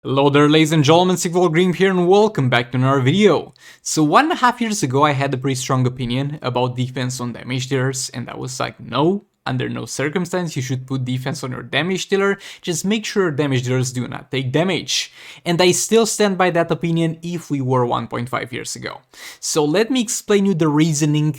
Hello there, ladies and gentlemen, SigVolgrim here and welcome back to another video. So 1.5 years ago I had a pretty strong opinion about defense on damage dealers, and I was like, no, under no circumstance you should put defense on your damage dealer, just make sure damage dealers do not take damage. And I still stand by that opinion if we were 1.5 years ago. So let me explain you the reasoning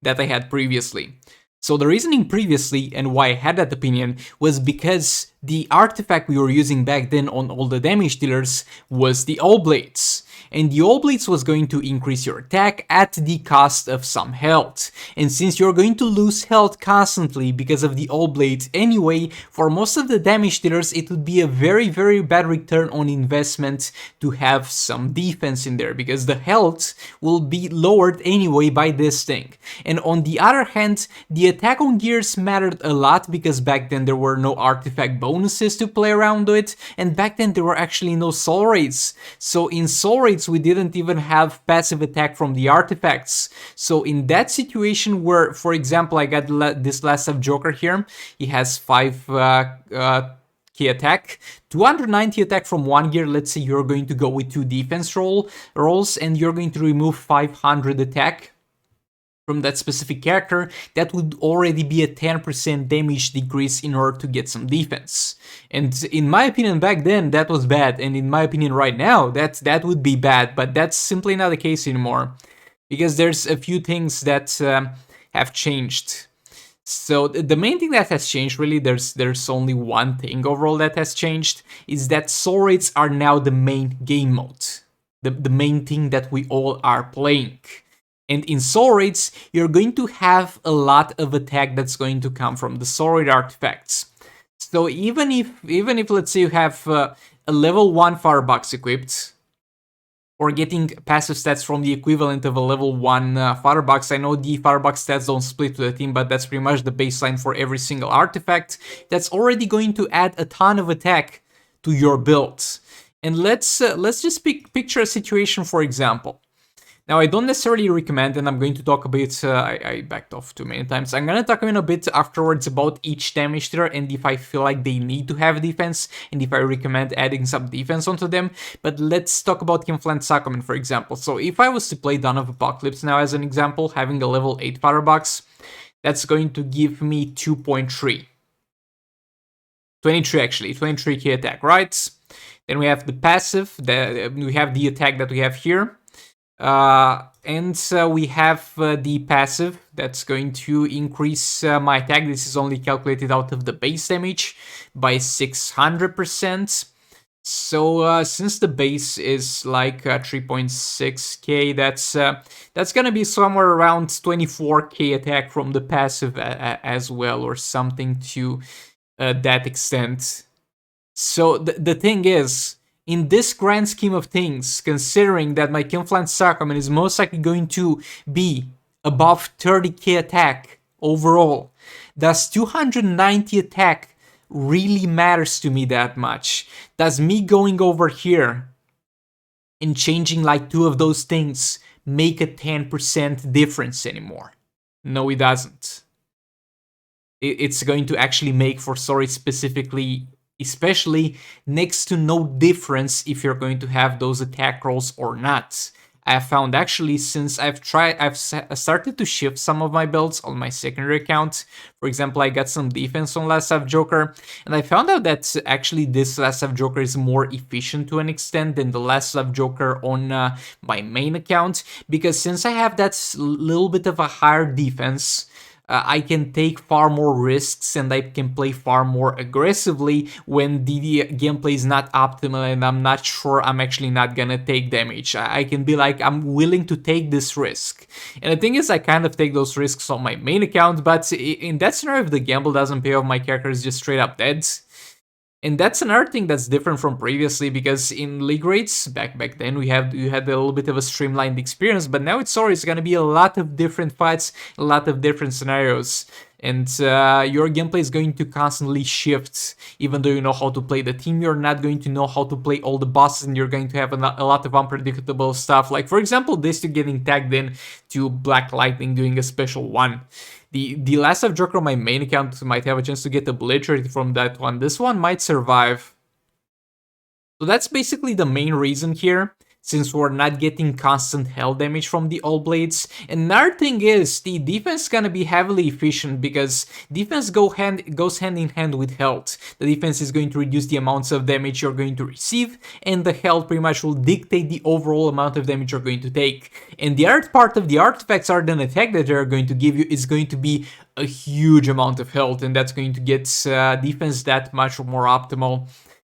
that I had previously. So the reasoning previously and why I had that opinion was because the artifact we were using back then on all the damage dealers was the All Blades. And the All Blades was going to increase your attack at the cost of some health. And since you're going to lose health constantly because of the All Blades anyway, for most of the damage dealers it would be a very bad return on investment to have some defense in there, because the health will be lowered anyway by this thing. And on the other hand, the attack on gears mattered a lot because back then there were no artifact bonuses to play around with, and back then there were actually no soul raids. So in soul raids we didn't even have passive attack from the artifacts. So in that situation where, for example, I got this Last of Joker here, he has 5 key attack, 290 attack from one gear. Let's say you're going to go with 2 defense rolls and you're going to remove 500 attack from that specific character. That would already be a 10% damage decrease in order to get some defense. And in my opinion back then that was bad, and in my opinion right now that would be bad, but that's simply not the case anymore, because there's a few things that have changed. So the main thing that has changed, really, there's only one thing overall that has changed, is that soul raids are now the main game mode, the main thing that we all are playing. And in soul raids, you're going to have a lot of attack that's going to come from the soul raid artifacts. So even if let's say you have a level 1 firebox equipped, or getting passive stats from the equivalent of a level 1 firebox. I know the firebox stats don't split to the team, but that's pretty much the baseline for every single artifact. That's already going to add a ton of attack to your build. And let's just picture a situation, for example. Now, I don't necessarily recommend, and I'm going to talk a bit, I backed off too many times. I'm going to talk a bit afterwards about each damage dealer and if I feel like they need to have defense and if I recommend adding some defense onto them. But let's talk about Kinflint Sakomen, for example. So if I was to play Dawn of Apocalypse now as an example, having a level 8 firebox, that's going to give me 2.3. 23 actually, 23 key attack, right? Then we have the passive, we have the attack that we have here. And we have the passive that's going to increase my attack. This is only calculated out of the base damage by 600%. So since the base is like 3.6k, that's gonna be somewhere around 24k attack from the passive as well, or something to that extent. So the thing is, in this grand scheme of things, considering that my Kinflint Sakomen is most likely going to be above 30k attack overall, does 290 attack really matters to me that much? Does me going over here and changing like 2 of those things make a 10% difference anymore? No, it doesn't. It's going to actually make, for Sorry specifically, especially, next to no difference if you're going to have those attack rolls or not. I have found actually, since I've started to shift some of my builds on my secondary account. For example, I got some defense on Last of Joker, and I found out that actually this Last of Joker is more efficient to an extent than the Last of Joker on my main account, because since I have that little bit of a higher defense, I can take far more risks and I can play far more aggressively when the gameplay is not optimal and I'm not sure I'm actually not gonna take damage. I can be like, I'm willing to take this risk. And the thing is, I kind of take those risks on my main account, but in that scenario, if the gamble doesn't pay off, my character is just straight up dead. And that's another thing that's different from previously, because in League Raids, back then, you had a little bit of a streamlined experience, but now it's going to be a lot of different fights, a lot of different scenarios, and your gameplay is going to constantly shift. Even though you know how to play the team, you're not going to know how to play all the bosses, and you're going to have a lot of unpredictable stuff, like, for example, this to getting tagged in to Black Lightning doing a special one. The Last of Joker on my main account might have a chance to get obliterated from that one. This one might survive. So that's basically the main reason here, since we're not getting constant health damage from the All Blades. And another thing is, the defense is gonna be heavily efficient because defense goes hand in hand with health. The defense is going to reduce the amounts of damage you're going to receive, and the health pretty much will dictate the overall amount of damage you're going to take. And the other part of the artifacts are an attack that they're going to give you is going to be a huge amount of health, and that's going to get defense that much more optimal.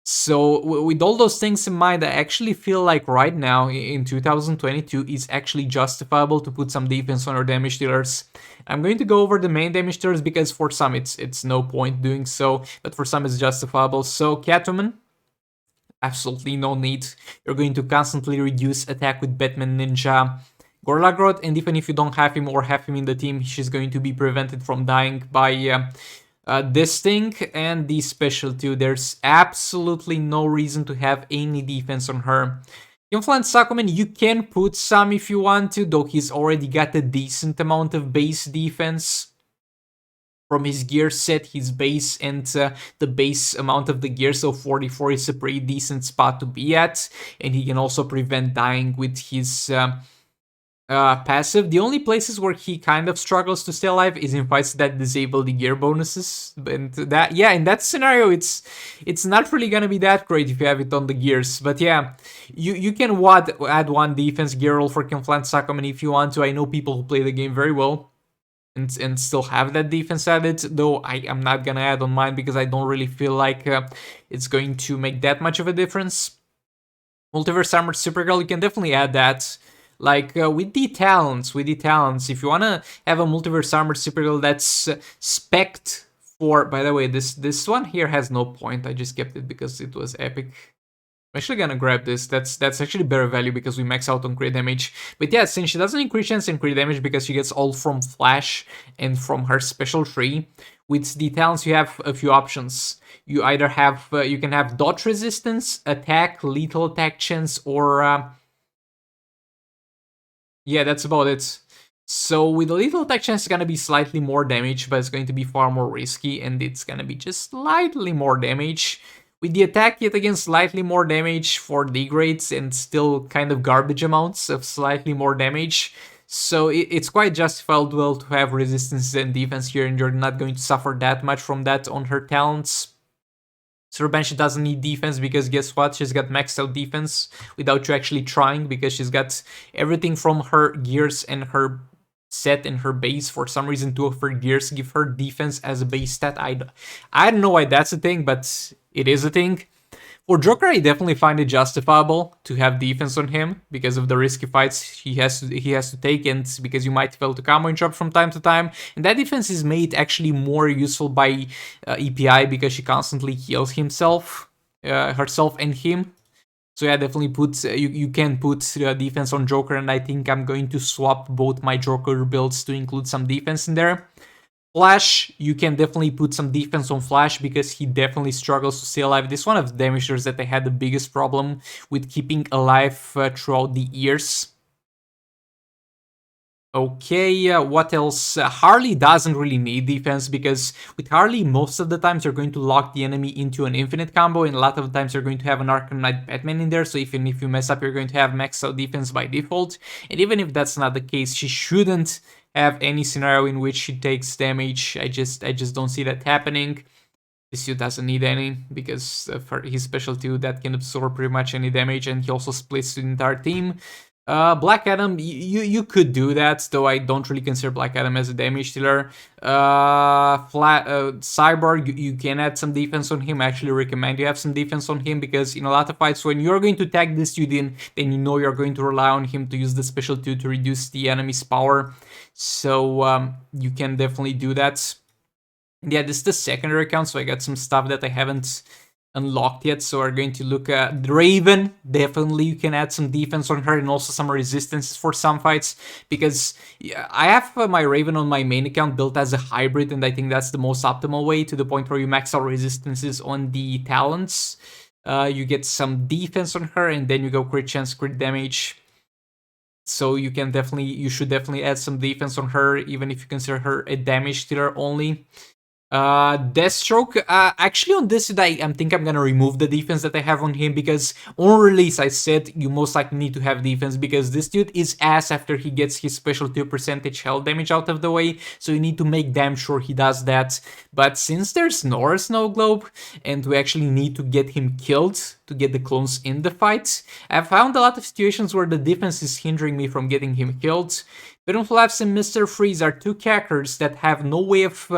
So with all those things in mind, I actually feel like right now in 2022 it's actually justifiable to put some defense on our damage dealers. I'm going to go over the main damage dealers because for some it's no point doing so, but for some it's justifiable. So Catwoman, absolutely no need. You're going to constantly reduce attack with Batman Ninja. Gorlagroth, and even if you don't have him or have him in the team, she's going to be prevented from dying by this thing. And the special 2, there's absolutely no reason to have any defense on her. Influence Sakuman, you can put some if you want to, though he's already got a decent amount of base defense from his gear set, his base, and the base amount of the gear, so 44 is a pretty decent spot to be at, and he can also prevent dying with his passive. The only places where he kind of struggles to stay alive is in fights that disable the gear bonuses, and that, yeah, in that scenario it's not really gonna be that great if you have it on the gears. But yeah, you can add one defense gear roll for Conflant Sakuman if you want to. I know people who play the game very well and still have that defense added, though I am not gonna add on mine because I don't really feel like it's going to make that much of a difference. Multiverse Armored Supergirl, you can definitely add that. Like with the talents, if you wanna have a Multiverse Armored Supergirl that's spec'd for, by the way, this one here has no point. I just kept it because it was epic. I'm actually gonna grab this. That's actually better value because we max out on crit damage. But yeah, since she doesn't increase chance in crit damage because she gets all from Flash and from her special tree, with the talents you have a few options. You either have you can have dodge resistance, attack, lethal attack chance, or yeah, that's about it. So with the lethal attack chance, it's gonna be slightly more damage, but it's going to be far more risky, and it's gonna be just slightly more damage. With the attack, yet again, slightly more damage for degrades, and still kind of garbage amounts of slightly more damage. So it's quite justifiable to have resistance and defense here, and you're not going to suffer that much from that on her talents. Banshee doesn't need defense because guess what? She's got maxed out defense without you actually trying, because she's got everything from her gears and her set and her base. For some reason, 2 of her gears give her defense as a base stat. I don't know why that's a thing, but it is a thing. For Joker, I definitely find it justifiable to have defense on him because of the risky fights he has to take, and because you might fail to combo interrupt from time to time. And that defense is made actually more useful by EPI because she constantly heals herself and him. So yeah, definitely put you can put defense on Joker, and I think I'm going to swap both my Joker builds to include some defense in there. Flash, you can definitely put some defense on Flash because he definitely struggles to stay alive. This is one of the damagers that I had the biggest problem with keeping alive throughout the years. Okay, what else? Harley doesn't really need defense because with Harley, most of the times you're going to lock the enemy into an infinite combo, and a lot of the times you're going to have an Arkham Knight Batman in there, so even if you mess up, you're going to have maxed out defense by default. And even if that's not the case, she shouldn't have any scenario in which she takes damage. I just don't see that happening. This suit doesn't need any because for his special 2 that can absorb pretty much any damage, and he also splits the entire team. Black Adam, you could do that, though I don't really consider Black Adam as a damage dealer. Cyborg, you can add some defense on him. I actually recommend you have some defense on him because in a lot of fights, when you're going to tag this dude in, then you know you're going to rely on him to use the special 2 to reduce the enemy's power. So you can definitely do that. Yeah, this is the secondary account, so I got some stuff that I haven't unlocked yet, so we're going to look at Raven. Definitely you can add some defense on her and also some resistances for some fights, because I have my Raven on my main account built as a hybrid, and I think that's the most optimal way, to the point where you max out resistances on the talents. You get some defense on her, and then you go crit chance, crit damage. So you should definitely add some defense on her, even if you consider her a damage dealer only. Deathstroke, actually on this I think I'm gonna remove the defense that I have on him, because on release I said you most likely need to have defense because this dude is ass after he gets his special 2% health damage out of the way, so you need to make damn sure he does that. But since there's Nora Snow Globe and we actually need to get him killed to get the clones in the fight, I've found a lot of situations where the defense is hindering me from getting him killed. Piranflaps and Mr. Freeze are two cackers that have no way of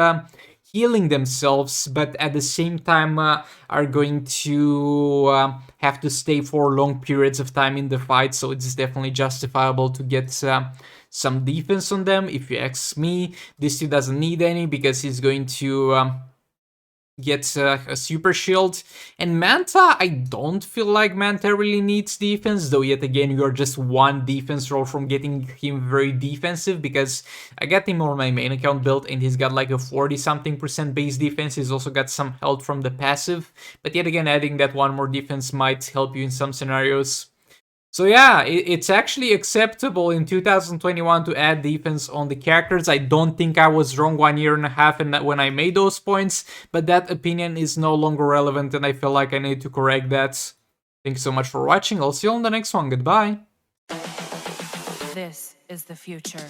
healing themselves, but at the same time are going to have to stay for long periods of time in the fight, so it's definitely justifiable to get some defense on them. If you ask me, this dude doesn't need any because he's going to get a super shield. And Manta, I don't feel like Manta really needs defense, though yet again you're just one defense roll from getting him very defensive, because I got him on my main account build and he's got like a 40-something% base defense. He's also got some health from the passive, but yet again adding that one more defense might help you in some scenarios. So yeah, it's actually acceptable in 2021 to add defense on the characters. I don't think I was wrong 1.5 years when I made those points, but that opinion is no longer relevant and I feel like I need to correct that. Thanks so much for watching. I'll see you on the next one. Goodbye. This is the future.